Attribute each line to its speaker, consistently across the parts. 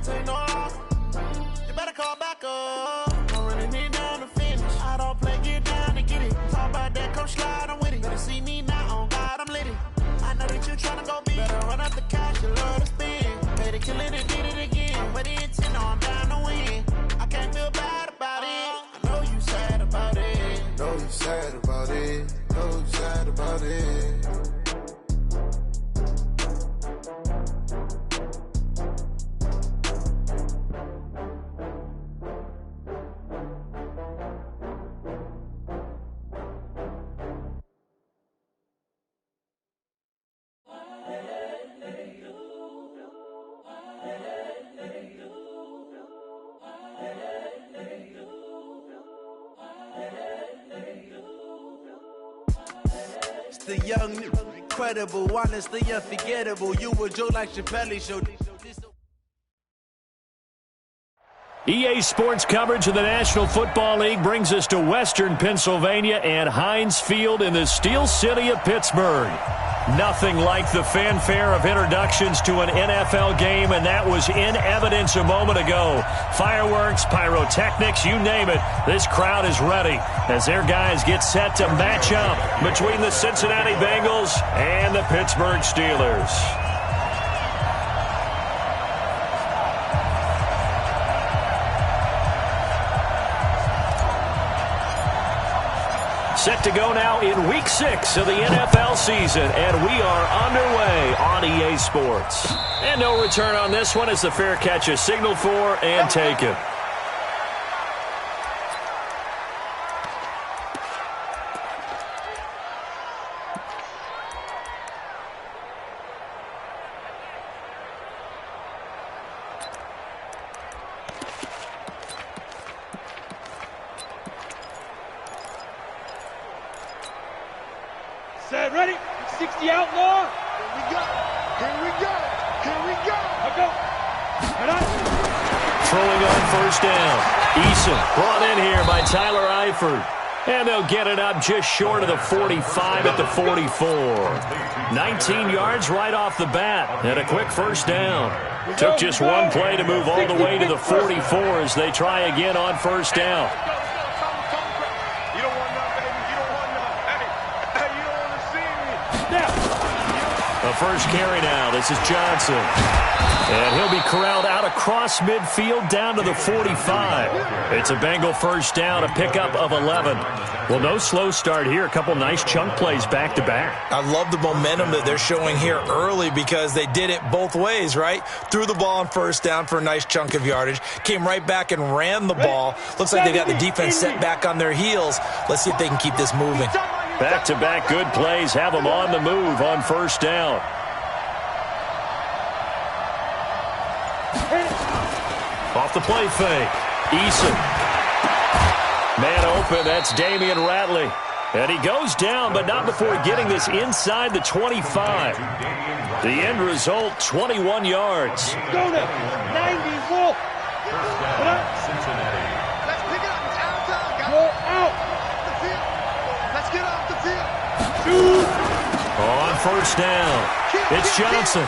Speaker 1: take no off. You better call back up. Don't really need down to finish. I don't play, get down to get it. Talk about that, come slide, I'm with it. Better see me now, on God, I'm lit it. I know that you tryna go big. Better run up the cash, you love to spend. Made it, kill it, and did it again. But the intent, no, I'm down to win. I can't feel bad about it. I know you sad about it.
Speaker 2: Know you sad about it. Know you sad about it.
Speaker 3: The young, incredible, honestly unforgettable. You were Joe like Chappelle Show.
Speaker 4: EA Sports coverage of the National Football League brings us to Western Pennsylvania and Heinz Field in the Steel City of Pittsburgh. Nothing like the fanfare of introductions to an NFL game, and that was in evidence a moment ago. Fireworks, pyrotechnics, you name it. This crowd is ready as their guys get set to match up between the Cincinnati Bengals and the Pittsburgh Steelers. Set to go now in Week 6 of the NFL season, and we are underway on EA Sports. And no return on this one as the fair catch is signaled for and taken.
Speaker 5: Set, ready? 60 outlaw.
Speaker 2: Here we go. Here we go. Here we go.
Speaker 5: I'll go. Right on.
Speaker 4: Throwing on first down. Eason brought in here by Tyler Eifert. And they'll get it up just short of the 45 at the 44. 19 yards right off the bat. And a quick first down. Took just one play to move all the way to the 44 as they try again on first down. The first carry now. This is Johnson. And he'll be corralled out across midfield down to the 45. It's a Bengal first down, a pickup of 11. Well, no slow start here. A couple nice chunk plays back-to-back.
Speaker 6: I love the momentum that they're showing here early because they did it both ways, right? Threw the ball on first down for a nice chunk of yardage. Came right back and ran the ball. Looks like they got the defense set back on their heels. Let's see if they can keep this moving.
Speaker 4: Back-to-back good plays have them on the move on first down. Off the play fake. Eason. Man open, that's Damian Ratley. And he goes down, but not before getting this inside the 25. The end result, 21 yards.
Speaker 5: Go now. 90 full.
Speaker 2: Cincinnati. Let's pick it up. It's out of time, guys.
Speaker 5: Go out.
Speaker 2: The field. Let's get off the field.
Speaker 5: Shoot.
Speaker 4: On first down, it's Johnson.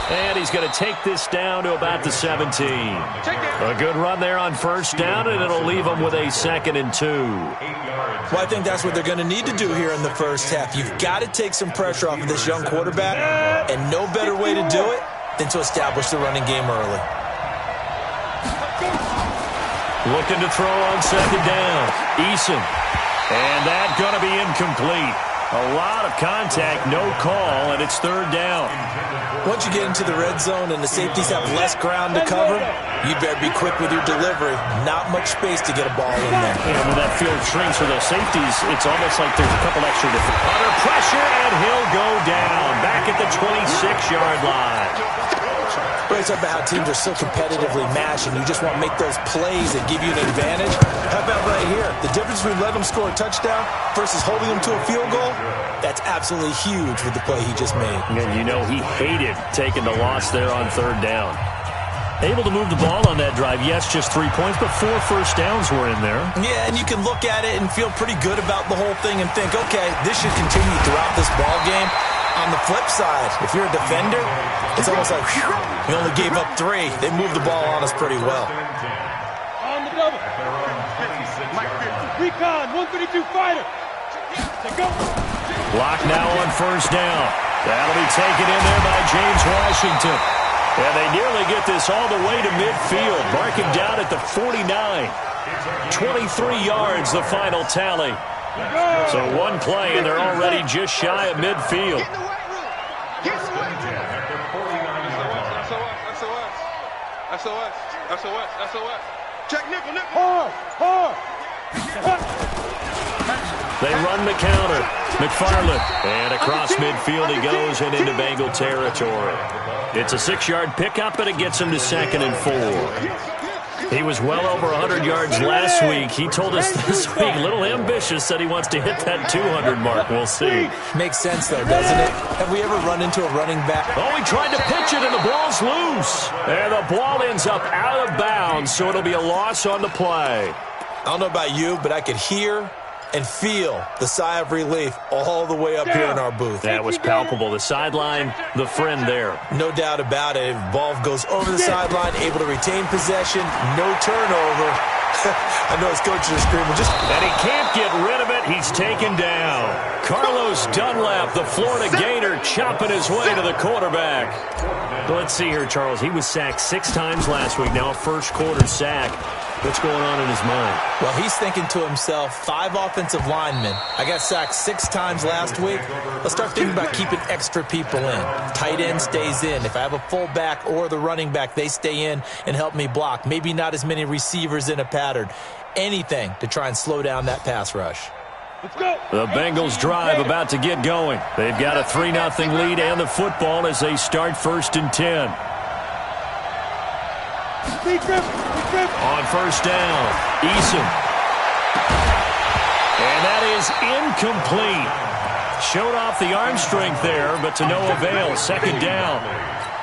Speaker 4: And he's going to take this down to about the 17. A good run there on first down, and it'll leave them with a 2nd and 2.
Speaker 6: Well, I think that's what they're going to need to do here in the first half. You've got to take some pressure off of this young quarterback, and no better way to do it than to establish the running game early.
Speaker 4: Looking to throw on second down. Eason. And that's going to be incomplete. A lot of contact, no call, and it's third down.
Speaker 6: Once you get into the red zone and the safeties have less ground to cover, you better be quick with your delivery. Not much space to get a ball in there.
Speaker 4: And when that field shrinks for those safeties, it's almost like there's a couple extra different. Under pressure, and he'll go down. Back at the 26-yard line.
Speaker 6: It's about how teams are so competitively matched, and you just want to make those plays that give you an advantage. How about right here? The difference between letting them score a touchdown versus holding them to a field goal, that's absolutely huge with the play he just made.
Speaker 4: And you know he hated taking the loss there on third down. Able to move the ball on that drive. Yes, just 3 points, but 4 first downs were in there.
Speaker 6: Yeah, and you can look at it and feel pretty good about the whole thing and think, okay, this should continue throughout this ball game. On the flip side, if you're a defender, it's almost like, whew, we only gave up 3. They moved the ball on us pretty well.
Speaker 5: On the double. Recon, 132 fighter. Go.
Speaker 4: Block now on first down. That'll be taken in there by James Washington. And they nearly get this all the way to midfield. Mark him down at the 49. 23 yards, the final tally. So one play, and they're already just shy of midfield.
Speaker 5: SOS. Check nickel. Hard.
Speaker 4: They run the counter. McFarland. And across midfield he goes and into Bengal territory. It's a 6-yard pickup, and it gets him to 2nd and 4. He was well over 100 yards last week. He told us this week, a little ambitious, said he wants to hit that 200 mark. We'll see.
Speaker 6: Makes sense, though, doesn't it? Have we ever run into a running back?
Speaker 4: Oh, he tried to pitch it, and the ball's loose. And the ball ends up out of bounds, so it'll be a loss on the play.
Speaker 6: I don't know about you, but I could hear and feel the sigh of relief all the way up here in our booth.
Speaker 4: That was palpable. The sideline, the friend there.
Speaker 6: No doubt about it. Ball goes over the sideline, able to retain possession, no turnover. I know his coaches are screaming.
Speaker 4: And he can't get rid of it. He's taken down. Carlos Dunlap, the Florida Gator, chopping his way to the quarterback. Let's see here, Charles. He was sacked 6 times last week. Now a first-quarter sack. What's going on in his mind?
Speaker 6: Well, he's thinking to himself, 5 offensive linemen. I got sacked 6 times last week. Let's start thinking about keeping extra people in. Tight end stays in. If I have a fullback or the running back, they stay in and help me block. Maybe not as many receivers in a pattern. Anything to try and slow down that pass rush.
Speaker 5: Let's go.
Speaker 4: The Bengals drive about to get going. They've got a 3-0 lead and the football as they start 1st and 10. On first down, Eason. And that is incomplete. Showed off the arm strength there, but to no avail. 2nd down.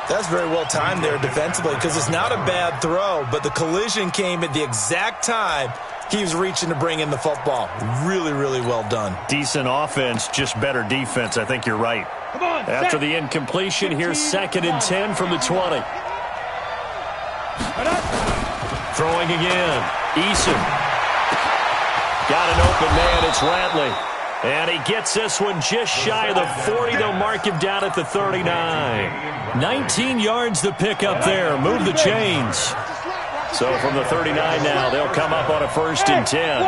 Speaker 6: That's very well timed there defensively because it's not a bad throw, but the collision came at the exact time he was reaching to bring in the football. Really, really well done.
Speaker 4: Decent offense, just better defense. I think you're right.
Speaker 5: Come on,
Speaker 4: after the incompletion, here's 2nd and 10 from the 20. Throwing again. Eason. Got an open man. It's Ratley. And he gets this one just shy of the 40. They'll mark him down at the 39. 19 yards the pickup there. Move the chains. So from the 39 now, they'll come up on a 1st and 10.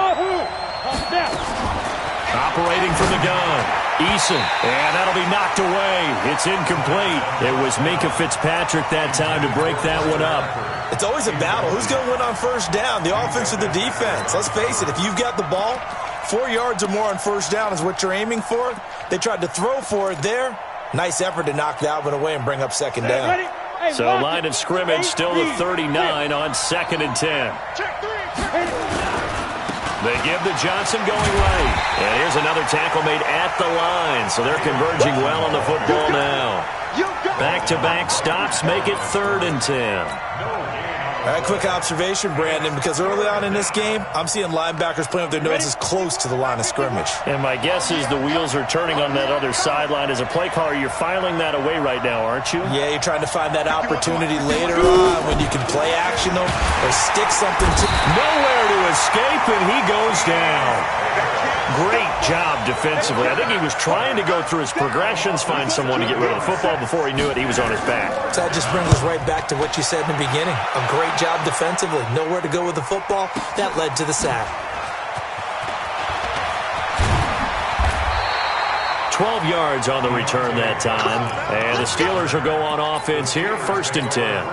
Speaker 4: Operating from the gun. Eason. And that'll be knocked away. It's incomplete. It was Minkah Fitzpatrick that time to break that one up.
Speaker 6: It's always a battle. Who's going to win on first down? The offense or the defense? Let's face it, if you've got the ball, 4 yards or more on first down is what you're aiming for. They tried to throw for it there. Nice effort to knock that one away and bring up 2nd down.
Speaker 4: So line of scrimmage still the 39 on 2nd and 10. They give to Johnson going right. And here's another tackle made at the line. So they're converging well on the football now. Back-to-back stops make it 3rd and 10.
Speaker 6: All right, quick observation, Brandon, because early on in this game, I'm seeing linebackers playing with their noses close to the line of scrimmage.
Speaker 4: And my guess is the wheels are turning on that other sideline. As a play caller, you're filing that away right now, aren't you?
Speaker 6: Yeah, you're trying to find that opportunity later on when you can play action them or stick something to...
Speaker 4: Nowhere to escape, and he goes down. Great job defensively. I think he was trying to go through his progressions, find someone to get rid of the football. Before he knew it, he was on his back.
Speaker 6: So that just brings us right back to what you said in the beginning. A great job defensively. Nowhere to go with the football. That led to the sack.
Speaker 4: 12 yards on the return that time. And the Steelers will go on offense here, 1st and 10.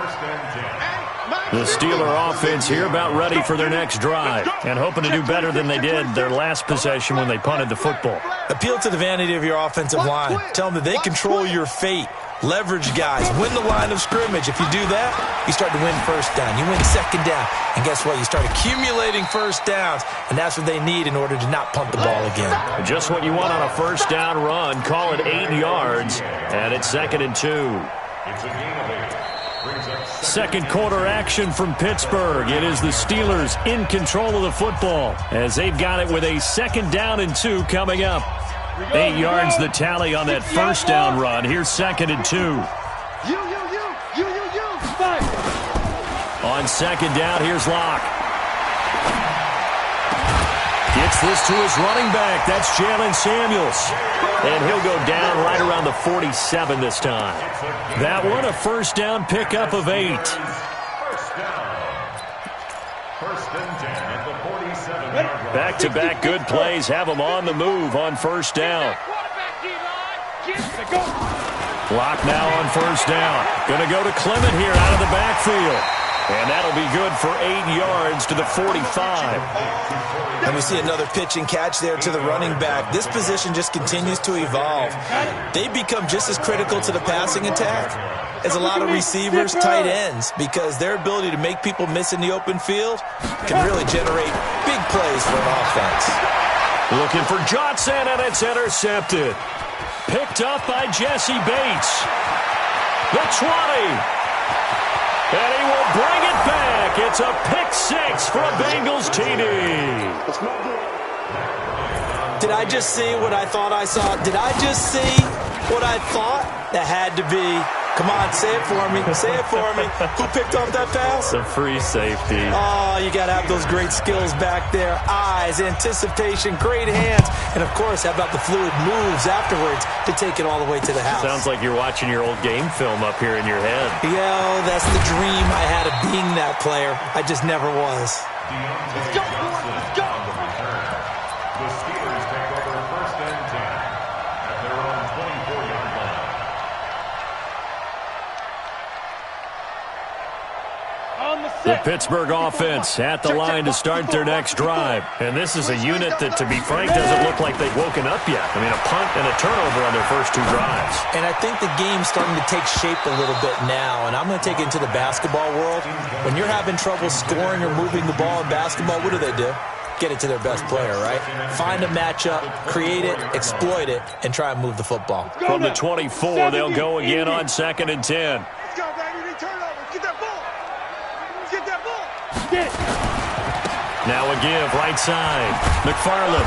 Speaker 4: The Steeler offense here about ready for their next drive and hoping to do better than they did their last possession when they punted the football.
Speaker 6: Appeal to the vanity of your offensive line. Tell them that they control your fate. Leverage guys. Win the line of scrimmage. If you do that, you start to win first down. You win 2nd down. And guess what? You start accumulating first downs, and that's what they need in order to not punt the ball again.
Speaker 4: Just what you want on a first down run. Call it 8 yards, and it's 2nd and 2. Second quarter action from Pittsburgh. It is the Steelers in control of the football as they've got it with a 2nd down and 2 coming up. 8 yards the tally on that first down run. Here's 2nd and 2.
Speaker 5: You. Five.
Speaker 4: On 2nd down, here's Locke. Gets this to his running back. That's Jalen Samuels. And he'll go down right around the 47 this time. That one, a first down pickup of 8. Back-to-back good plays have them on the move on first down. Locke now on first down. Going to go to Clement here out of the backfield. And that'll be good for 8 yards to the 45.
Speaker 6: And we see another pitch and catch there to the running back. This position just continues to evolve. They become just as critical to the passing attack as a lot of receivers, tight ends, because their ability to make people miss in the open field can really generate big plays for an offense.
Speaker 4: Looking for Johnson, and it's intercepted. Picked up by Jesse Bates. The 20. And he will bring it back. It's a pick 6 for a Bengals TD.
Speaker 6: Did I just see what I thought I saw? Did I just see what I thought? That had to be. Come on, say it for me. Say it for me. Who picked off that pass?
Speaker 4: It's a free safety.
Speaker 6: Oh, you got to have those great skills back there. Eyes, anticipation, great hands. And, of course, how about the fluid moves afterwards to take it all the way to the house?
Speaker 4: Sounds like you're watching your old game film up here in your head.
Speaker 6: Yeah, that's the dream I had of being that player. I just never was.
Speaker 5: Let's go, boys. Let's go.
Speaker 2: The Steelers take over 1st and 10 at their own 24-yard line.
Speaker 4: The Pittsburgh offense at the line to start their next drive. And this is a unit that, to be frank, doesn't look like they've woken up yet. I mean, a punt and a turnover on their first 2 drives.
Speaker 6: And I think the game's starting to take shape a little bit now. And I'm going to take it into the basketball world. When you're having trouble scoring or moving the ball in basketball, what do? Get it to their best player, right? Find a matchup, create it, exploit it, and try and move the football.
Speaker 4: From the 24, they'll go again on 2nd and 10.
Speaker 5: Let's go, baby. Turnover. Get that ball. Get that ball. Get it.
Speaker 4: Now a give, right side. McFarland.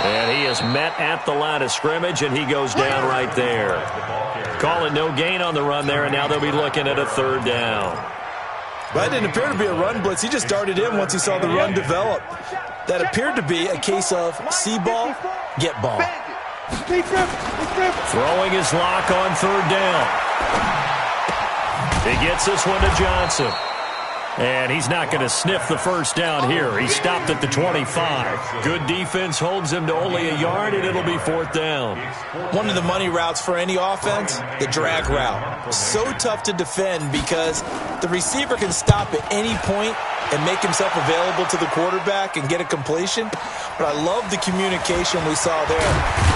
Speaker 4: And he is met at the line of scrimmage, and he goes down right there. Call it no gain on the run there, and now they'll be looking at a 3rd down.
Speaker 6: That didn't appear to be a run blitz. He just darted in once he saw the run develop. That appeared to be a case of see ball, get ball.
Speaker 4: Throwing his Lock on 3rd down. He gets this one to Johnson. And he's not going to sniff the first down here. He stopped at the 25. Good defense holds him to only a yard, and it'll be 4th down.
Speaker 6: One of the money routes for any offense, the drag route. So tough to defend because the receiver can stop at any point and make himself available to the quarterback and get a completion. But I love the communication we saw there.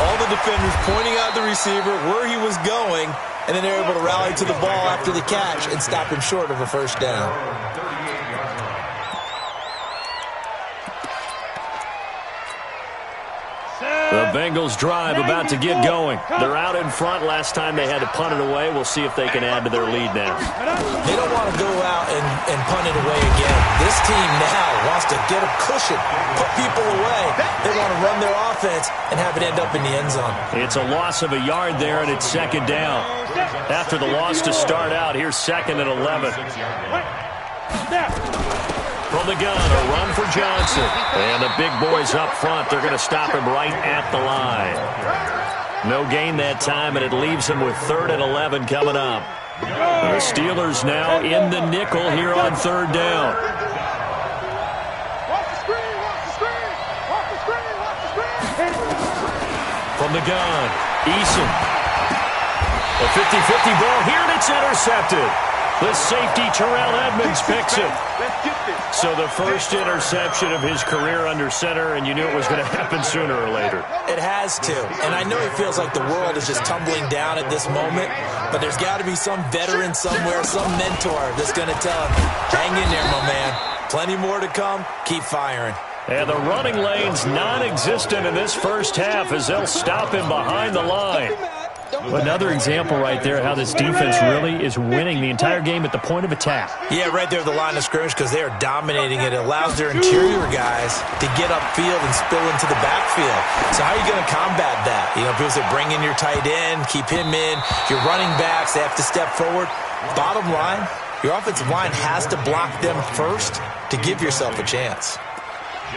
Speaker 6: All the defenders pointing out the receiver, where he was going, and then they're able to rally to the ball after the catch and stop him short of a first down.
Speaker 4: The Bengals drive about to get going. They're out in front. Last time they had to punt it away. We'll see if they can add to their lead now.
Speaker 6: They don't want to go out and punt it away again. This team now wants to get a cushion, put people away. They want to run their offense and have it end up in the end zone.
Speaker 4: It's a loss of a yard there, and it's 2nd down. After the loss to start out, here's 2nd and 11. From the gun, a run for Johnson. And the big boys up front, they're going to stop him right at the line. No gain that time, and it leaves him with 3rd and 11 coming up. The Steelers now in the nickel here on 3rd down. From the gun, Eason. A 50-50 ball here, and it's intercepted. The safety, Terrell Edmonds, picks it. So the first interception of his career under center, and you knew it was going to happen sooner or later.
Speaker 6: It has to. And I know he feels like the world is just tumbling down at this moment, but there's got to be some veteran somewhere, some mentor that's going to tell him, hang in there, my man. Plenty more to come. Keep firing.
Speaker 4: And the running lane's non-existent in this first half as they'll stop him behind the line. Another example right there how this defense really is winning the entire game at the point of attack.
Speaker 6: Yeah, right there at the line of scrimmage because they are dominating it. It allows their interior guys to get upfield and spill into the backfield. So how are you going to combat that? You know, people say bring in your tight end, keep him in. Your running backs, they have to step forward. Bottom line, your offensive line has to block them first to give yourself a chance.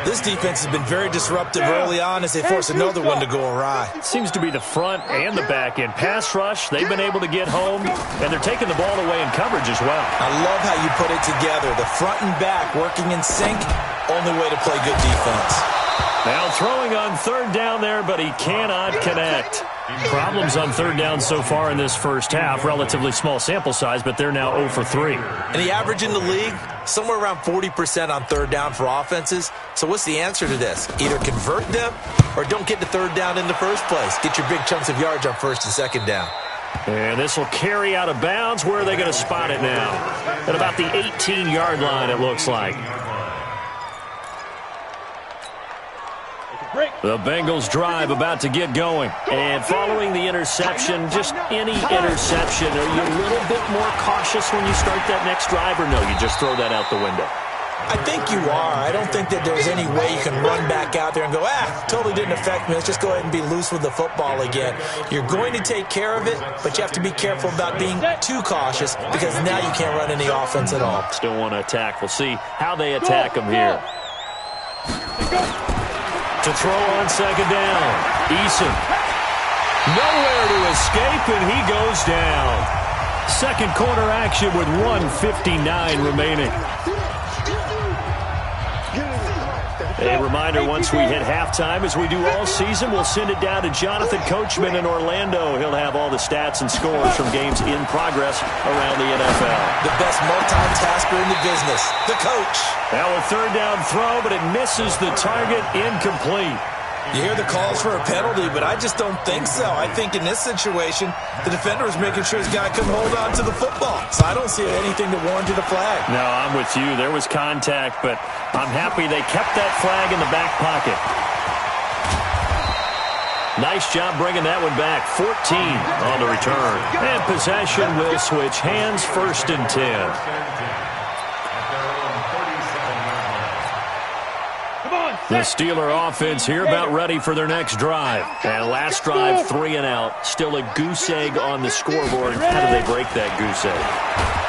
Speaker 6: This defense has been very disruptive early on as they force another one to go awry.
Speaker 4: Seems to be the front and the back end. Pass rush, they've been able to get home, and they're taking the ball away in coverage as well.
Speaker 6: I love how you put it together. The front and back working in sync, only way to play good defense.
Speaker 4: Now throwing on third down there, but he cannot connect. Problems on third down so far in this first half. Relatively small sample size, but they're now 0 for 3.
Speaker 6: And the average in the league, somewhere around 40% on third down for offenses. So what's the answer to this? Either convert them or don't get to third down in the first place. Get your big chunks of yards on first and second down.
Speaker 4: And this will carry out of bounds. Where are they going to spot it now? At about the 18-yard line, it looks like. The Bengals drive about to get going. And following the interception, just any interception, are you a little bit more cautious when you start that next drive, or no, you just throw that out the window?
Speaker 6: I think you are. I don't think that there's any way you can run back out there and go, totally didn't affect me. Let's just go ahead and be loose with the football again. You're going to take care of it, but you have to be careful about being too cautious because now you can't run any offense at all.
Speaker 4: Still want to attack. We'll see how they attack them here. To throw on second down. Eason. Nowhere to escape, and he goes down. Second quarter action with 1:59 remaining. A reminder, once we hit halftime, as we do all season, we'll send it down to Jonathan Coachman in Orlando. He'll have all the stats and scores from games in progress around the NFL.
Speaker 6: The best multitasker in the business, the coach.
Speaker 4: Now a third down throw, but it misses the target, incomplete.
Speaker 6: You hear the calls for a penalty, but I just don't think so. I think in this situation, the defender was making sure his guy couldn't hold on to the football. So I don't see anything that warranted a flag.
Speaker 4: No, I'm with you. There was contact, but I'm happy they kept that flag in the back pocket. Nice job bringing that one back. 14 on the return. And possession will switch hands, 1st and 10. The Steeler offense here about ready for their next drive. And last drive, 3 and out. Still a goose egg on the scoreboard. How do they break that goose egg?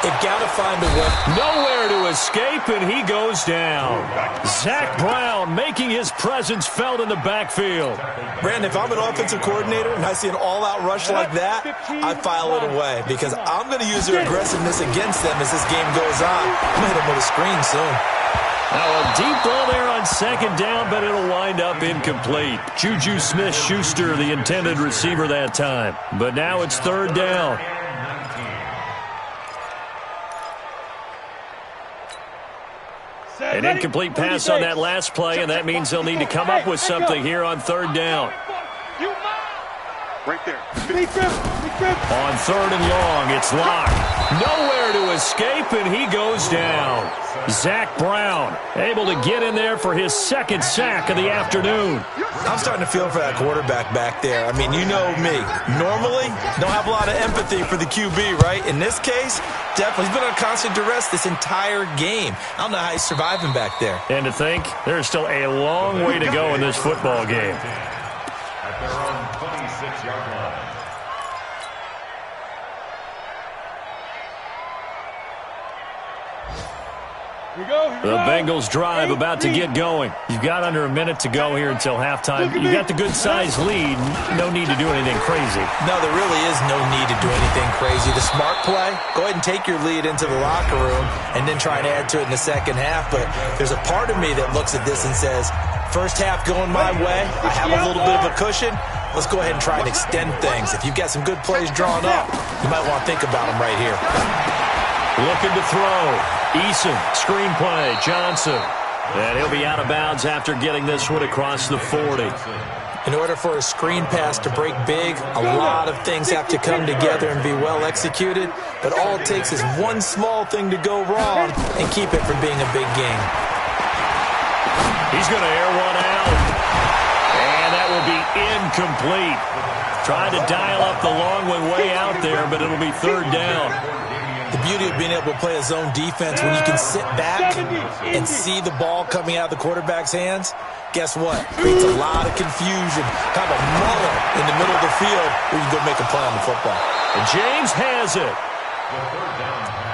Speaker 6: They've got to find a way.
Speaker 4: Nowhere to escape, and he goes down. Zach Brown making his presence felt in the backfield.
Speaker 6: Brandon, if I'm an offensive coordinator and I see an all-out rush like that, I file it away because I'm going to use their aggressiveness against them as this game goes on. I'm going to hit them with a screen soon.
Speaker 4: Now a deep ball there on second down, but it'll wind up incomplete. Juju Smith-Schuster, the intended receiver that time. But now it's third down. An incomplete pass on that last play, and that means they'll need to come up with something here on third down.
Speaker 5: Right there.
Speaker 4: On third and long, it's locked. Nowhere to escape, and he goes down. Zach Brown able to get in there for his second sack of the afternoon.
Speaker 6: I'm starting to feel for that quarterback back there. I mean, you know me. Normally, don't have a lot of empathy for the QB, right? In this case, definitely. He's been on constant duress this entire game. I don't know how he's surviving back there.
Speaker 4: And to think, there's still a long way to go in this football game.
Speaker 2: At their own 26-yard line.
Speaker 4: The Bengals drive about to get going. You've got under a minute to go here until halftime. You got the good-sized lead. No need to do anything crazy.
Speaker 6: No, there really is no need to do anything crazy. The smart play, go ahead and take your lead into the locker room and then try and add to it in the second half. But there's a part of me that looks at this and says, first half going my way, I have a little bit of a cushion. Let's go ahead and try and extend things. If you've got some good plays drawn up, you might want to think about them right here.
Speaker 4: Looking to throw. Eason, screenplay, Johnson. And he'll be out of bounds after getting this one across the 40.
Speaker 6: In order for a screen pass to break big, a lot of things have to come together and be well executed. But all it takes is one small thing to go wrong and keep it from being a big game.
Speaker 4: He's going to air one out. And that will to be incomplete. Tried to dial up the long one way out there, but it'll be third down.
Speaker 6: The beauty of being able to play a zone defense when you can sit back and see the ball coming out of the quarterback's hands, guess what? Creates a lot of confusion, kind of a muddle in the middle of the field where you can go make a play on the football.
Speaker 4: And James has it.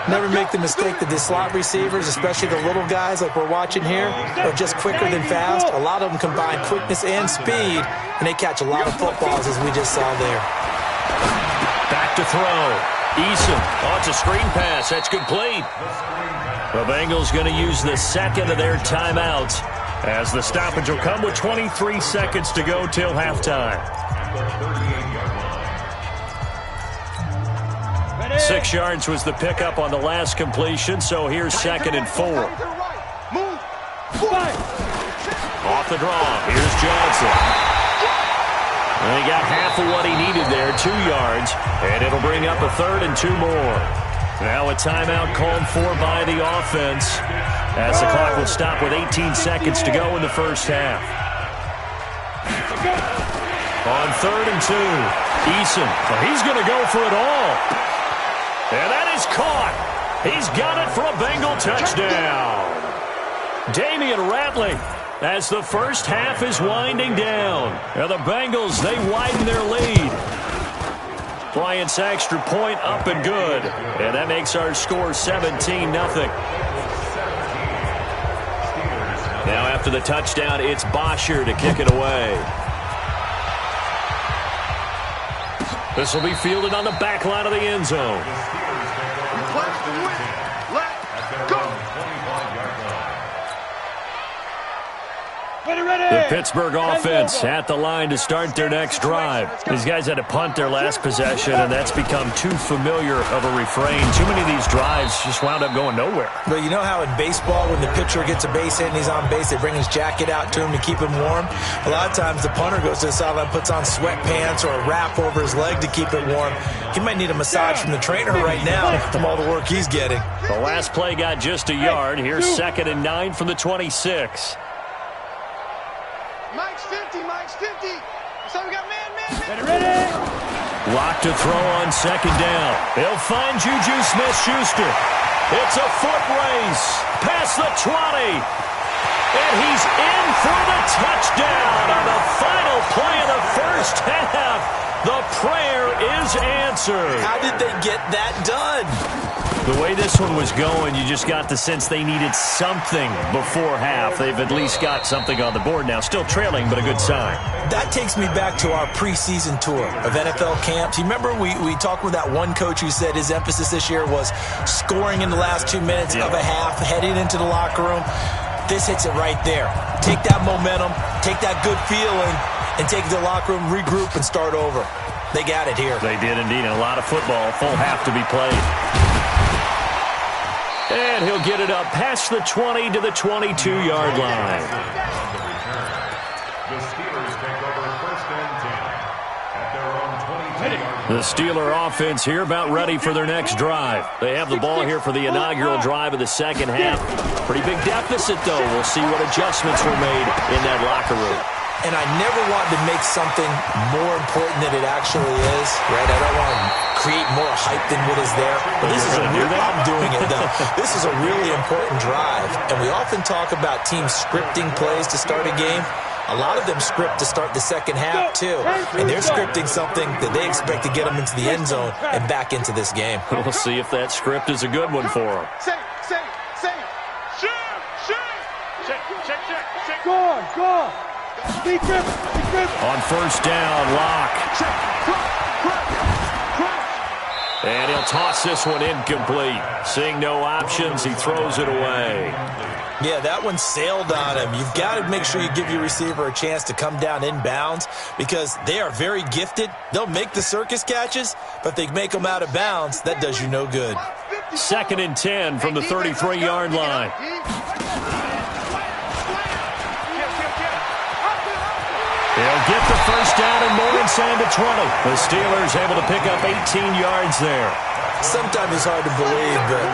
Speaker 6: Never make the mistake that the slot receivers, especially the little guys like we're watching here, are just quicker than fast. A lot of them combine quickness and speed, and they catch a lot of footballs, as we just saw there.
Speaker 4: Back to throw. Eason, it's a screen pass. That's complete. The Bengals going to use the second of their timeouts as the stoppage will come with 23 seconds to go till halftime. 6 yards was the pickup on the last completion, so here's 2nd and 4. Off the draw. Here's Johnson. And he got half of what he needed there, 2 yards, and it'll bring up a 3rd and 2 more. Now a timeout called for by the offense as the clock will stop with 18 seconds to go in the first half. On 3rd and 2, Eason, he's going to go for it all. And that is caught. He's got it for a Bengal touchdown. Damian Ratley, as the first half is winding down. Now the Bengals, they widen their lead. Bryant's extra point up and good. And that makes our score 17-0. Now after the touchdown, it's Bosher to kick it away. This will be fielded on the back line of the end zone. The Pittsburgh offense at the line to start their next drive. These guys had to punt their last possession, and that's become too familiar of a refrain. Too many of these drives just wound up going nowhere.
Speaker 6: Well, you know how in baseball, when the pitcher gets a base hit and he's on base, they bring his jacket out to him to keep him warm? A lot of times the punter goes to the sideline, puts on sweatpants or a wrap over his leg to keep it warm. He might need a massage from the trainer right now from all the work he's getting.
Speaker 4: The last play got just a yard. Here's 2nd and 9 from the 26.
Speaker 5: Mike's 50, Mike's 50. So we got man. Ready.
Speaker 4: Lock to throw on 2nd down. He'll find Juju Smith-Schuster. It's a foot race past the 20. And he's in for the touchdown on the final play of the first half. The prayer is answered.
Speaker 6: How did they get that done?
Speaker 4: The way this one was going, you just got the sense they needed something before half. They've at least got something on the board now. Still trailing, but a good sign.
Speaker 6: That takes me back to our preseason tour of NFL camps. You remember we talked with that one coach who said his emphasis this year was scoring in the last 2 minutes of a half, heading into the locker room. This hits it right there. Take that momentum, take that good feeling, and take it to the locker room, regroup, and start over. They got it here.
Speaker 4: They did indeed, and a lot of football, full half to be played. And he'll get it up past the 20 to the 22-yard line.
Speaker 2: The Steelers take over 1st and 10 at their own 22-yard line.
Speaker 4: The Steeler offense here about ready for their next drive. They have the ball here for the inaugural drive of the second half. Pretty big deficit, though. We'll see what adjustments were made in that locker room.
Speaker 6: And I never want to make something more important than it actually is, right? I don't want to create more hype than what is there. But this is a real, I'm doing it, though. This is a really important drive. And we often talk about teams scripting plays to start a game. A lot of them script to start the second half, too. And they're scripting something that they expect to get them into the end zone and back into this game.
Speaker 4: We'll see if that script is a good one for them.
Speaker 5: Safe. Check. Go on. Big grip.
Speaker 4: On 1st down, Locke. And he'll toss this one incomplete. Seeing no options, he throws it away.
Speaker 6: Yeah, that one sailed on him. You've got to make sure you give your receiver a chance to come down inbounds because they are very gifted. They'll make the circus catches, but if they make them out of bounds, that does you no good.
Speaker 4: 2nd and 10 from the 33-yard line. They'll get the first down and more inside the 20. The Steelers able to pick up 18 yards there.
Speaker 6: Sometimes it's hard to believe, but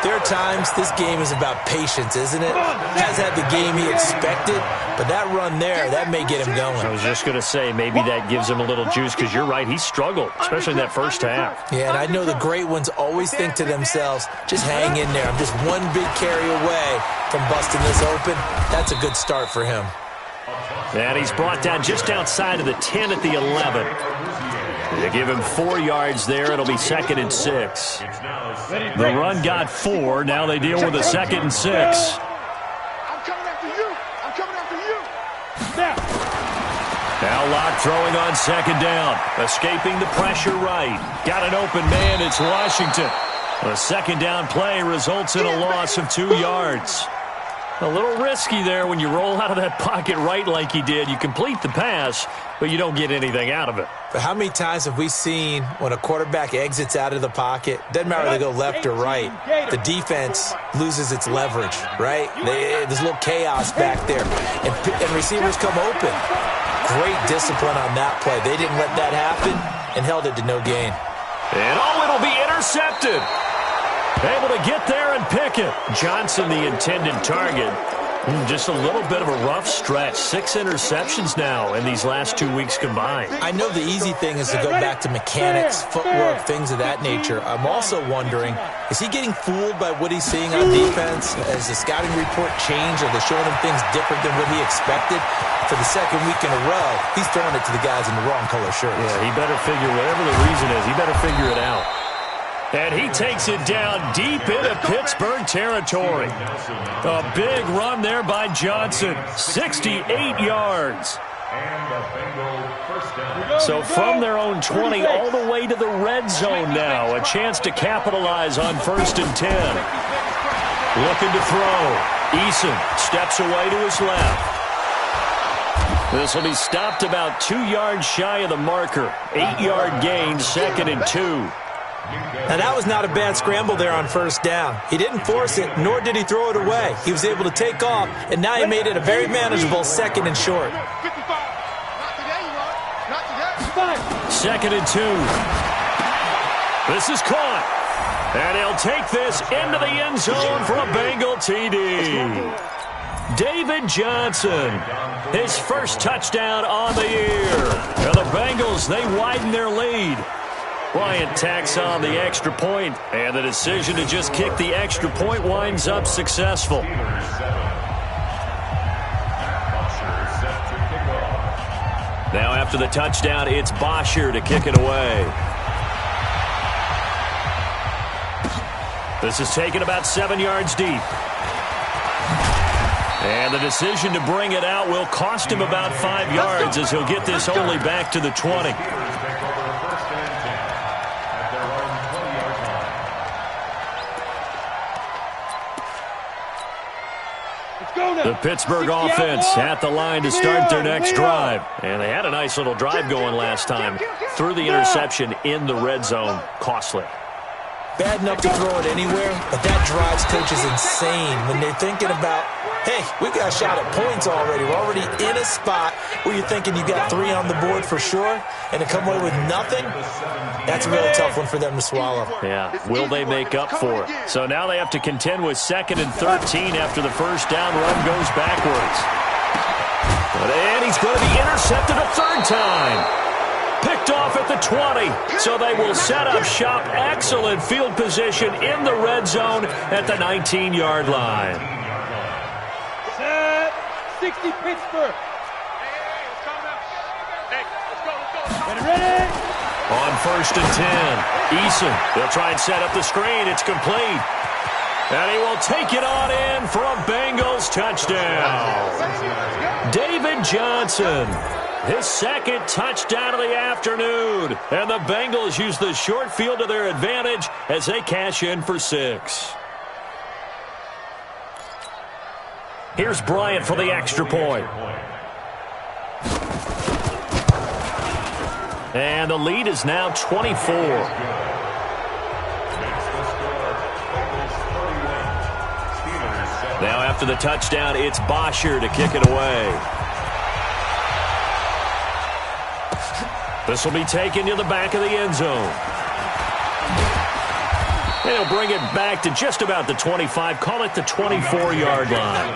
Speaker 6: There are times this game is about patience, isn't it? He has had the game he expected, but that run there, that may get him going.
Speaker 4: I was just going to say, maybe that gives him a little juice, because you're right, he struggled, especially in that first half.
Speaker 6: Yeah, and I know the great ones always think to themselves, just hang in there. I'm just one big carry away from busting this open. That's a good start for him.
Speaker 4: And he's brought down just outside of the 10 at the 11. They give him 4 yards there. It'll be 2nd and 6. The run got 4. Now they deal with a 2nd and 6.
Speaker 5: I'm coming after you. I'm coming after you.
Speaker 4: Now Locke throwing on 2nd down. Escaping the pressure right. Got an open man. It's Washington. A 2nd down play results in a loss of 2 yards. A little risky there when you roll out of that pocket right like he did. You complete the pass, but you don't get anything out of it.
Speaker 6: But how many times have we seen when a quarterback exits out of the pocket, doesn't matter whether they go left or right, the defense loses its leverage, right? There's a little chaos back there, and receivers come open. Great discipline on that play. They didn't let that happen and held it to no gain.
Speaker 4: And it'll be intercepted. Able to get there and pick it. Johnson, the intended target. Just a little bit of a rough stretch. 6 interceptions now in these last 2 weeks combined.
Speaker 6: I know the easy thing is to go back to mechanics, footwork, things of that nature. I'm also wondering, is he getting fooled by what he's seeing on defense? Has the scouting report changed? Are they showing him things different than what he expected? For the 2nd week in a row, he's throwing it to the guys in the wrong color shirts.
Speaker 4: Yeah, he better figure, whatever the reason is, he better figure it out. And he takes it down deep into Pittsburgh territory. A big run there by Johnson. 68 yards. So from their own 20 all the way to the red zone now. A chance to capitalize on 1st and 10. Looking to throw. Eason steps away to his left. This will be stopped about 2 yards shy of the marker. 8-yard gain, 2nd and 2.
Speaker 6: Now, that was not a bad scramble there on 1st down. He didn't force it, nor did he throw it away. He was able to take off, and now he made it a very manageable 2nd and short.
Speaker 4: 2nd and 2. This is caught. And he'll take this into the end zone for a Bengal TD. David Johnson, his first touchdown on the year. And the Bengals, they widen their lead. Bryant tacks on the extra point, and the decision to just kick the extra point winds up successful. Now after the touchdown, it's Bosher to kick it away. This is taken about 7 yards deep. And the decision to bring it out will cost him about 5 yards as he'll get this only back to the 20. The Pittsburgh offense at the line to start their next drive. And they had a nice little drive going last time. Threw the interception in the red zone. Costly.
Speaker 6: Bad enough to throw it anywhere, but that drives coaches insane when they're thinking about, hey, we've got a shot at points already. We're already in a spot where you're thinking you've got 3 on the board for sure, and to come away with nothing, that's a really tough one for them to swallow.
Speaker 4: Yeah, will they make up for it? So now they have to contend with 2nd and 13 after the 1st down run goes backwards. And he's going to be intercepted a 3rd time. Picked off at the 20, so they will set up shop. Excellent field position in the red zone at the 19-yard line.
Speaker 5: Set 60 Pittsburgh. Ready?
Speaker 4: On 1st and 10, Eason, they'll try and set up the screen. It's complete. And he will take it on in for a Bengals touchdown. David Johnson. His 2nd touchdown of the afternoon. And the Bengals use the short field to their advantage as they cash in for 6. Here's Bryant for the extra point. And the lead is now 24. Now after the touchdown, it's Bosher to kick it away. This will be taken to the back of the end zone. And he'll bring it back to just about the 25. Call it the 24-yard line.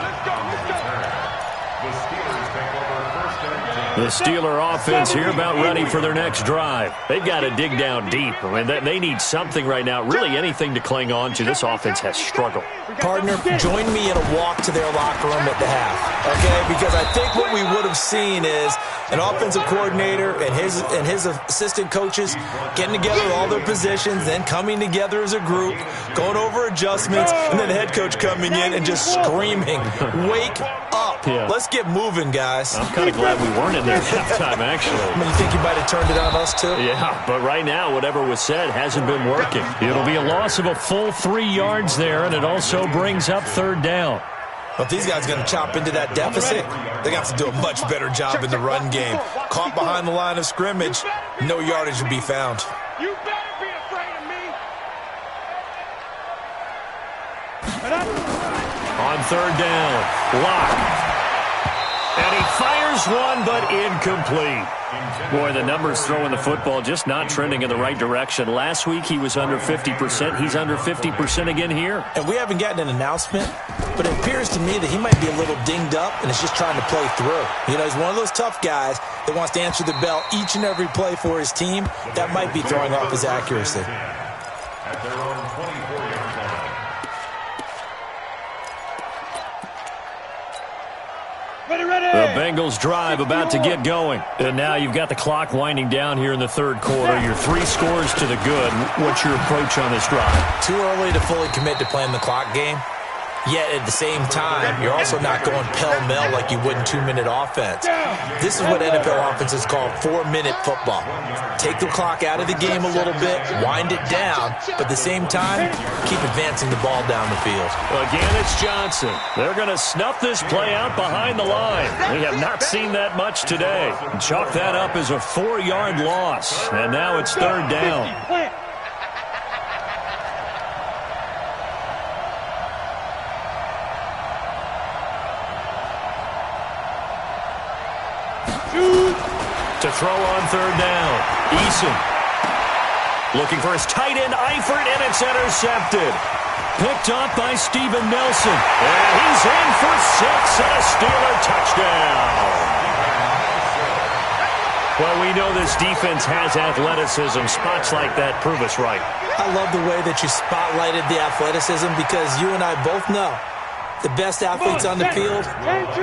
Speaker 4: The Steeler offense here about ready for their next drive. They've got to dig down deep. I mean, they need something right now, really anything to cling on to. This offense has struggled.
Speaker 6: Partner, join me in a walk to their locker room at the half, okay? Because I think what we would have seen is an offensive coordinator and his assistant coaches getting together with all their positions, then coming together as a group, going over adjustments, and then the head coach coming in and just screaming, "Wake up.
Speaker 4: Yeah.
Speaker 6: Let's get moving, guys."
Speaker 4: I'm kind of glad we weren't in there at halftime, actually.
Speaker 6: I mean, you think you might have turned it on us, too?
Speaker 4: Yeah, but right now, whatever was said hasn't been working. It'll be a loss of a full 3 yards there, and it also brings up third down.
Speaker 6: But these guys are going to chop into that deficit. They got to do a much better job in the run game. Caught behind the line of scrimmage, no yardage will be found.
Speaker 5: You better be afraid of me.
Speaker 4: On third down, Locke. And he fires one, but incomplete. Boy, the numbers throwing the football just not trending in the right direction. Last week, he was under 50%. He's under 50% again here.
Speaker 6: And we haven't gotten an announcement, but it appears to me that he might be a little dinged up and is just trying to play through. You know, he's one of those tough guys that wants to answer the bell each and every play for his team. That might be throwing off his accuracy.
Speaker 2: At their own 24-yard line.
Speaker 4: The Bengals drive about to get going. And now you've got the clock winding down here in the third quarter. Your 3 scores to the good. What's your approach on this drive?
Speaker 6: Too early to fully commit to playing the clock game. Yet at the same time, you're also not going pell-mell like you would in 2-minute offense. This is what NFL offenses call 4-minute football. Take the clock out of the game a little bit, wind it down, but at the same time, keep advancing the ball down the field.
Speaker 4: Again, it's Johnson. They're going to snuff this play out behind the line. We have not seen that much today. Chalk that up as a 4-yard loss. And now it's third down. To throw on third down, Eason looking for his tight end, Eifert, and it's intercepted. Picked up by Steven Nelson. And he's in for 6 and a Steeler touchdown. Well, we know this defense has athleticism. Spots like that prove us right.
Speaker 6: I love the way that you spotlighted the athleticism because you and I both know the best athletes on the field,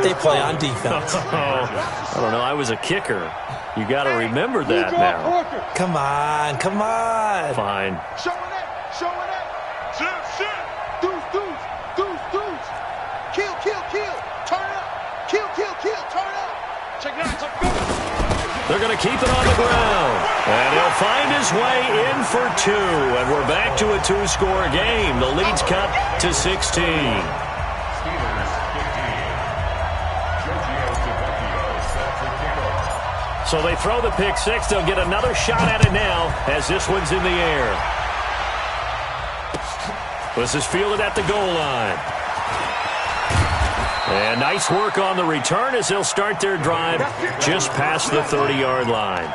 Speaker 6: they play on defense.
Speaker 4: I don't know. I was a kicker. You got to remember that now.
Speaker 6: Come on, come on.
Speaker 4: Fine.
Speaker 5: Showing up, showing up. Shit. Deuce. Kill. Turn up. Kill. Turn up. Check it out. Go.
Speaker 4: They're going to keep it on the ground. And he'll find his way in for 2. And we're back to a 2-score game. The lead's cut to 16. So they throw the pick 6. They'll get another shot at it now as this one's in the air. This is fielded at the goal line. And nice work on the return as they'll start their drive just past the 30-yard line.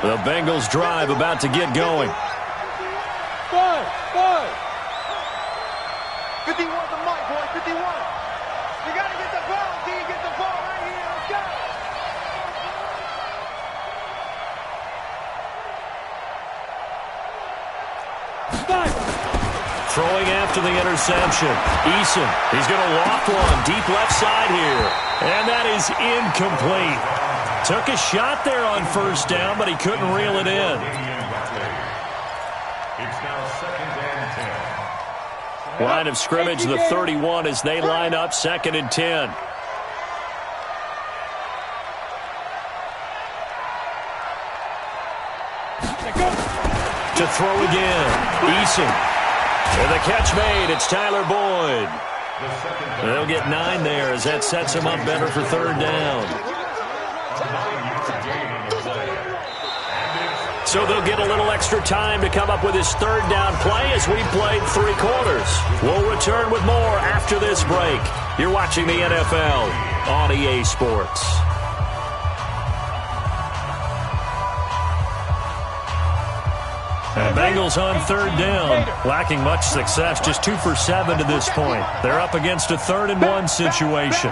Speaker 4: The Bengals drive about to get going.
Speaker 5: 51 the mic, boy. 51. You got to get the ball. Can you get the ball right here? Let's go.
Speaker 4: Throwing after the interception. Eason, he's going to loft one deep left side here. And that is incomplete. Took a shot there on first down, but he couldn't reel it in.
Speaker 2: It's now 2nd and 10.
Speaker 4: Line of scrimmage, the 31 as they line up 2nd and 10. To throw again. Eason. And the catch made. It's Tyler Boyd. They'll get 9 there as that sets him up better for third down. So they'll get a little extra time to come up with his third down play as we played 3 quarters. We'll return with more after this break. You're watching the NFL on EA Sports. And Bengals on third down, lacking much success, just 2 for 7 to this point. They're up against a 3rd and 1 situation.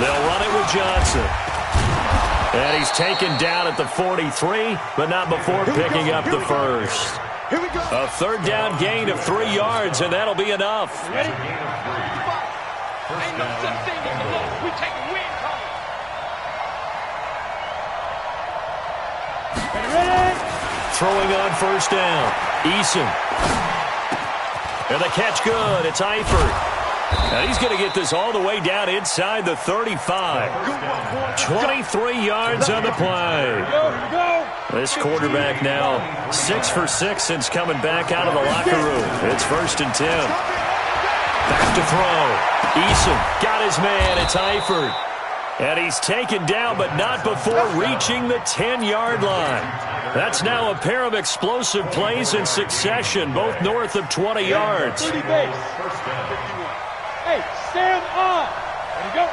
Speaker 4: They'll run it with Johnson. And he's taken down at the 43, but not before picking up the first. A 3rd down gain of 3 yards, and that'll be enough.
Speaker 5: Ready? Ain't no such thing as a loss. We take a win home. Ready?
Speaker 4: Throwing on first down. Eason. And the catch good. It's Eifert. And he's going to get this all the way down inside the 35. 23 yards on the play. This quarterback now 6 for 6 since coming back out of the locker room. It's 1st and 10. Back to throw. Eason got his man. It's Eifert. And he's taken down, but not before reaching the 10-yard line. That's now a pair of explosive plays in succession, both north of 20 yards.
Speaker 5: Hey, stand on. There you go.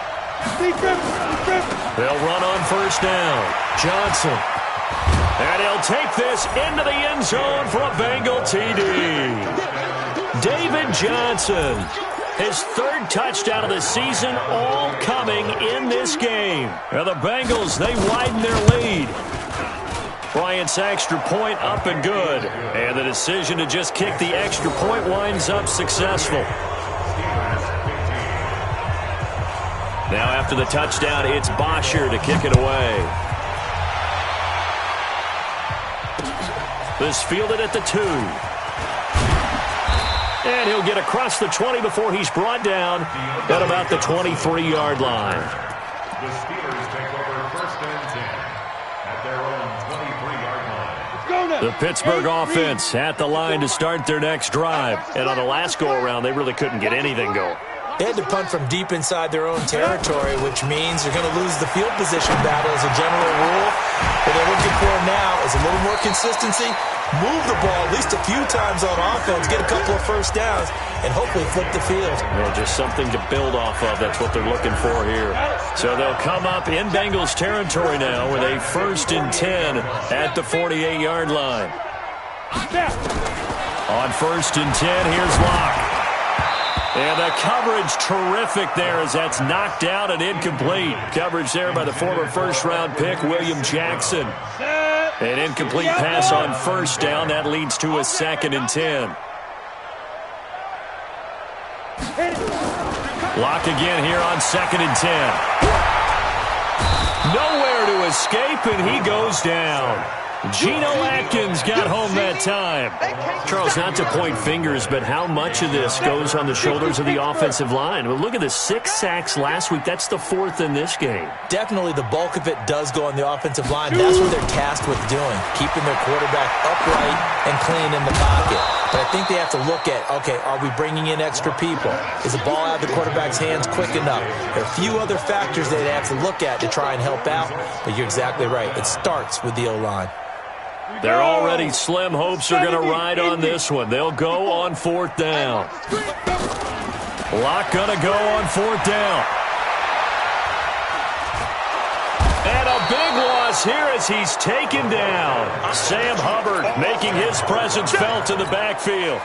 Speaker 4: They'll run on first down. Johnson. And he'll take this into the end zone for a Bengal TD. David Johnson. His 3rd touchdown of the season, all coming in this game. Now the Bengals, they widen their lead. Bryant's extra point up and good. And the decision to just kick the extra point winds up successful. Now after the touchdown, it's Bosher to kick it away. This fielded at the 2. And he'll get across the 20 before he's brought down at about the 23-yard line.
Speaker 2: The Steelers take over 1st and 10 at their own 23-yard line.
Speaker 4: The Pittsburgh offense at the line to start their next drive. And on the last go-around, they really couldn't get anything going.
Speaker 6: They had to punt from deep inside their own territory, which means they're going to lose the field position battle as a general rule. What they're looking for now is a little more consistency, move the ball at least a few times on offense, get a couple of first downs, and hopefully flip the field.
Speaker 4: Well, just something to build off of. That's what they're looking for here. So they'll come up in Bengals territory now with a 1st and 10 at the 48-yard line. On 1st and 10, here's Locke. And the coverage terrific there as that's knocked out and incomplete. Coverage there by the former 1st-round pick, William Jackson. An incomplete pass on first down. That leads to a 2nd and 10. Locke again here on 2nd and 10. Nowhere to escape, and he goes down. Geno Atkins got home that time. Charles, not to point fingers, but how much of this goes on the shoulders of the offensive line? Well, look at the 6 sacks last week. That's the 4th in this game.
Speaker 6: Definitely the bulk of it does go on the offensive line. That's what they're tasked with doing, keeping their quarterback upright and clean in the pocket. But I think they have to look at, okay, are we bringing in extra people? Is the ball out of the quarterback's hands quick enough? There are a few other factors they have to look at to try and help out, but you're exactly right. It starts with the O-line.
Speaker 4: They're already slim hopes are going to ride on this one. They'll go on 4th down. Locke going to go on 4th down. And a big loss here as he's taken down. Sam Hubbard making his presence felt in the backfield.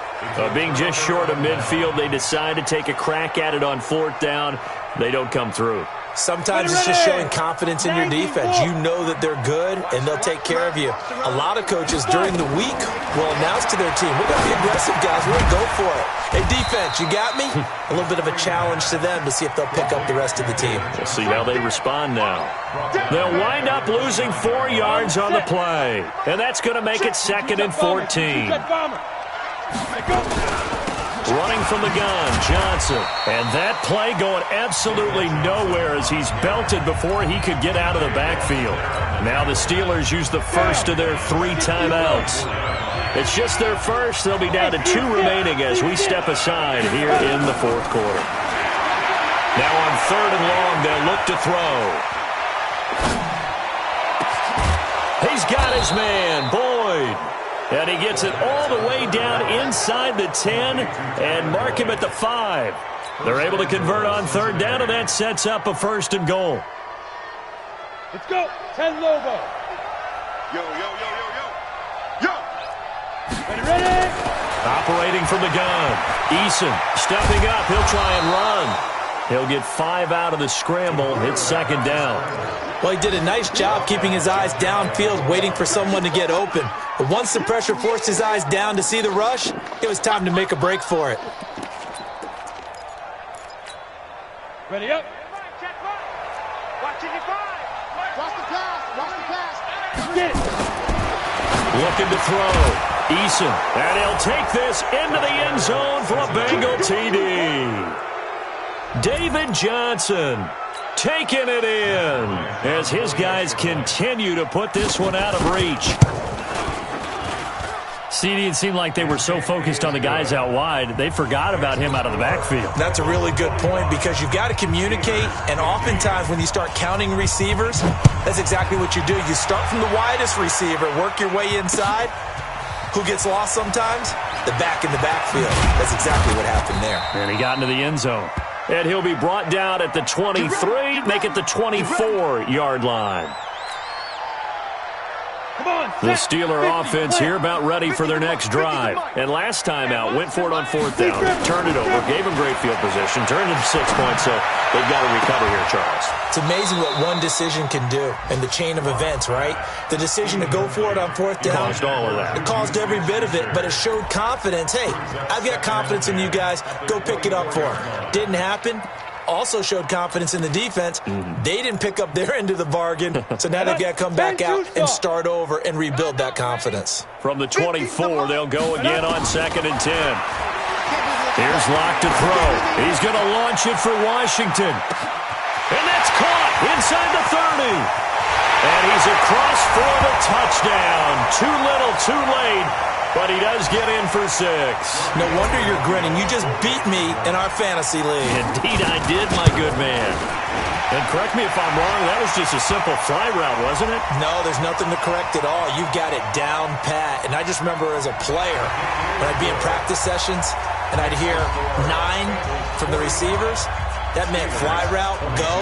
Speaker 4: Being just short of midfield, they decide to take a crack at it on 4th down. They don't come through.
Speaker 6: Sometimes it's just showing confidence in your defense. You know that they're good, and they'll take care of you. A lot of coaches during the week will announce to their team, we're going to be aggressive, guys. We're going to go for it. Hey, defense, you got me? A little bit of a challenge to them to see if they'll pick up the rest of the team.
Speaker 4: We'll see how they respond now. They'll wind up losing 4 yards on the play, and that's going to make it 2nd and 14. Running from the gun, Johnson. And that play going absolutely nowhere as he's belted before he could get out of the backfield. Now the Steelers use the first of their 3 timeouts. It's just their first. They'll be down to 2 remaining as we step aside here in the 4th quarter. Now on 3rd and long, they'll look to throw. He's got his man, Boyd. And he gets it all the way down inside the 10 and mark him at the 5. They're able to convert on 3rd down, and that sets up a 1st and goal.
Speaker 5: Let's go. 10 Lobo. Yo, yo, yo, yo, yo. Yo. Ready?
Speaker 4: Operating from the gun. Eason stepping up. He'll try and run. He'll get 5 out of the scramble. It's second down.
Speaker 6: Well, he did a nice job keeping his eyes downfield, waiting for someone to get open. But once the pressure forced his eyes down to see the rush, it was time to make a break for it.
Speaker 5: Ready up. Watching your five. Watch the pass. Watch the pass. Get it.
Speaker 4: Looking to throw. Eason. And he'll take this into the end zone for a Bengal TD. David Johnson taking it in as his guys continue to put this one out of reach. CD, it seemed like they were so focused on the guys out wide, they forgot about him out of the backfield.
Speaker 6: That's a really good point because you've got to communicate, and oftentimes when you start counting receivers, that's exactly what you do. You start from the widest receiver, work your way inside. Who gets lost sometimes? The back in the backfield. That's exactly what happened there.
Speaker 4: And he got into the end zone. And he'll be brought down at the 23, make it the 24-yard line. The Steeler offense here about ready for their next drive. And last time out, went for it on fourth down, turned it over, gave them great field position, turned it 6 points, so they've got to recover here, Charles.
Speaker 6: It's amazing what one decision can do in the chain of events, right? The decision to go for it on fourth down.
Speaker 4: Caused all of that.
Speaker 6: It caused every bit of it, but it showed confidence. Hey, I've got confidence in you guys. Go pick it up for them. Didn't happen. Also showed confidence in the defense. They didn't pick up their end of the bargain, so now they've got to come back out and start over and rebuild that confidence.
Speaker 4: From the 24, they'll go again on 2nd and 10. Here's Locke to throw. He's going to launch it for Washington. And that's caught inside the 30. And he's across for the touchdown. Too little, too late. But he does get in for 6.
Speaker 6: No wonder you're grinning. You just beat me in our fantasy league.
Speaker 4: Indeed I did, my good man. And correct me if I'm wrong, that was just a simple fly route, wasn't it?
Speaker 6: No, there's nothing to correct at all. You've got it down pat. And I just remember as a player, when I'd be in practice sessions, and I'd hear 9 from the receivers, that meant fly route, go,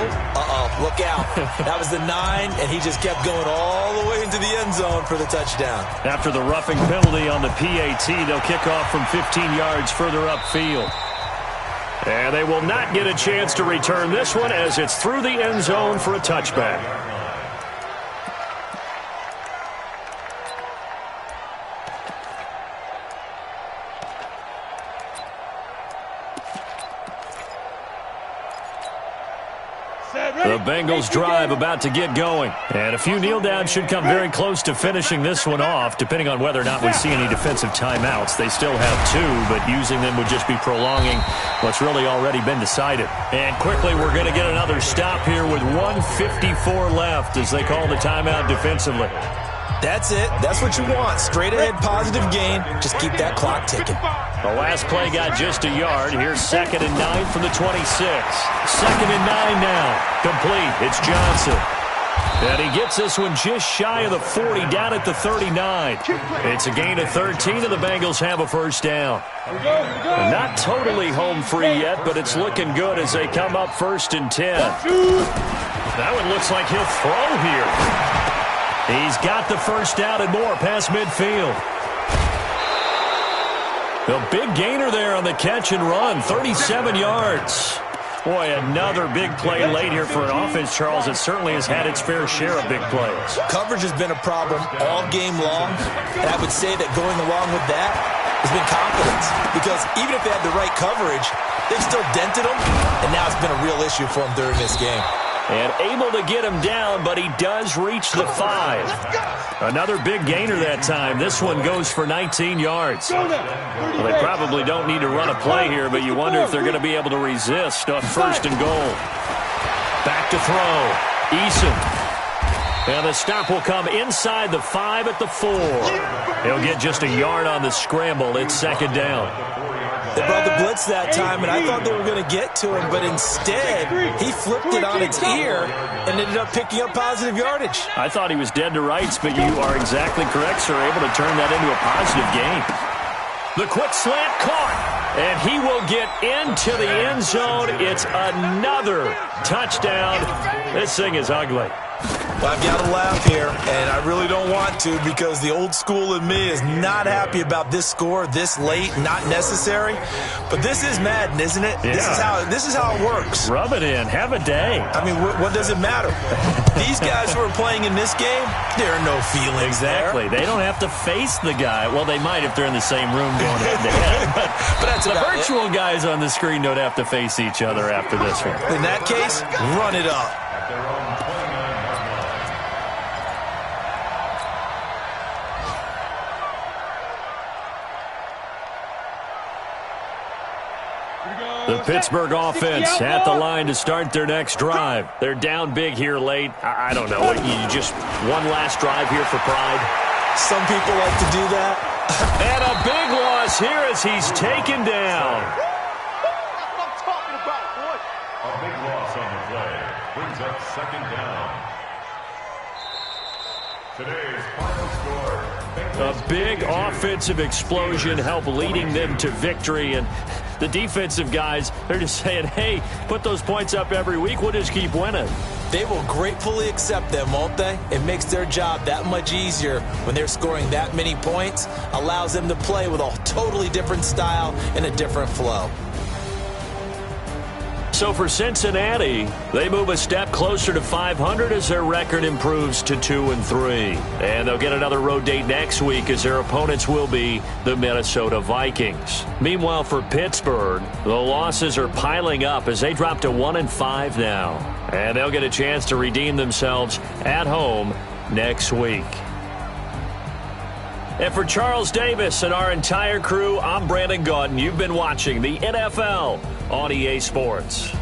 Speaker 6: look out. That was the 9, and he just kept going all the way into the end zone for the touchdown.
Speaker 4: After the roughing penalty on the PAT, they'll kick off from 15 yards further upfield. And they will not get a chance to return this one as it's through the end zone for a touchback. The Bengals drive about to get going. And a few kneel downs should come very close to finishing this one off, depending on whether or not we see any defensive timeouts. They still have 2, but using them would just be prolonging what's really already been decided. And quickly, we're going to get another stop here with 1:54 left as they call the timeout defensively.
Speaker 6: That's it. That's what you want. Straight ahead, positive gain. Just keep that clock ticking.
Speaker 4: The last play got just a yard. Here's 2nd and 9 from the 26. 2nd and 9 now. Complete. It's Johnson. And he gets this one just shy of the 40, down at the 39. It's a gain of 13, and the Bengals have a first down. Not totally home free yet, but it's looking good as they come up 1st and 10. That one looks like he'll throw here. He's got the first down and more past midfield. The big gainer there on the catch and run, 37 yards. Boy, another big play late here for an offense, Charles, that certainly has had its fair share of big plays.
Speaker 6: Coverage has been a problem all game long, and I would say that going along with that has been confidence. Because even if they had the right coverage, they've still dented them, and now it's been a real issue for them during this game.
Speaker 4: And able to get him down, but he does reach the 5. Another big gainer that time. This one goes for 19 yards. Well, they probably don't need to run a play here, but you wonder if they're going to be able to resist on 1st and goal. Back to throw. Eason. And the stop will come inside the 5 at the 4. He'll get just a yard on the scramble. It's 2nd down.
Speaker 6: They brought the blitz that time, and I thought they were going to get to him, but instead, he flipped it on its ear and ended up picking up positive yardage.
Speaker 4: I thought he was dead to rights, but you are exactly correct, sir, able to turn that into a positive gain. The quick slant caught, and he will get into the end zone. It's another touchdown. This thing is ugly.
Speaker 6: Well, I've got to laugh here, and I really don't want to because the old school in me is not happy about this score this late, not necessary. But this is Madden, isn't it?
Speaker 4: Yeah.
Speaker 6: This is how it works.
Speaker 4: Rub it in. Have a day.
Speaker 6: I mean, what does it matter? These guys who are playing in this game, there are no feelings
Speaker 4: Exactly.
Speaker 6: there.
Speaker 4: They don't have to face the guy. Well, they might if they're in the same room going head-to-head.
Speaker 6: But that's
Speaker 4: the
Speaker 6: about
Speaker 4: virtual guys on the screen don't have to face each other after this one.
Speaker 6: In that case, run it up.
Speaker 2: At their own 29-yard line.
Speaker 4: The Pittsburgh offense at the line to start their next drive. They're down big here late. I don't know. You just one last drive here for pride?
Speaker 6: Some people like to do that.
Speaker 4: And a big loss here as he's taken down.
Speaker 5: That's what I'm talking about, boy.
Speaker 2: A big loss on the play brings up second down. Today's final score.
Speaker 4: A big offensive explosion helped leading them to victory. And the defensive guys, they're just saying, hey, put those points up every week. We'll just keep winning.
Speaker 6: They will gratefully accept them, won't they? It makes their job that much easier when they're scoring that many points. Allows them to play with a totally different style and a different flow.
Speaker 4: So for Cincinnati, they move a step closer to 500 as their record improves to 2-3. And they'll get another road date next week as their opponents will be the Minnesota Vikings. Meanwhile, for Pittsburgh, the losses are piling up as they drop to 1-5 now. And they'll get a chance to redeem themselves at home next week. And for Charles Davis and our entire crew, I'm Brandon Gaudin. You've been watching the NFL on EA Sports.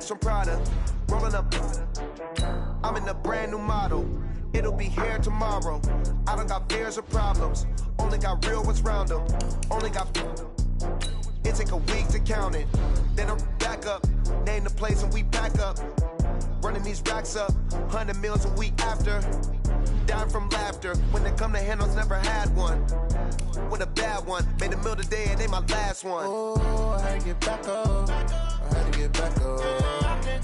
Speaker 3: From Prada, rolling up. I'm in a brand new model. It'll be here tomorrow. I don't got fears or problems. Only got real ones round them. Only got. It take a week to count it. Then I'm back up. Name the place and we back up. Running these racks up. 100 meals a week after. Dying from laughter. When they come to handles, never had one. With a bad one. Made a meal today and they my last one. Oh, I had to get back up. I had to get back up.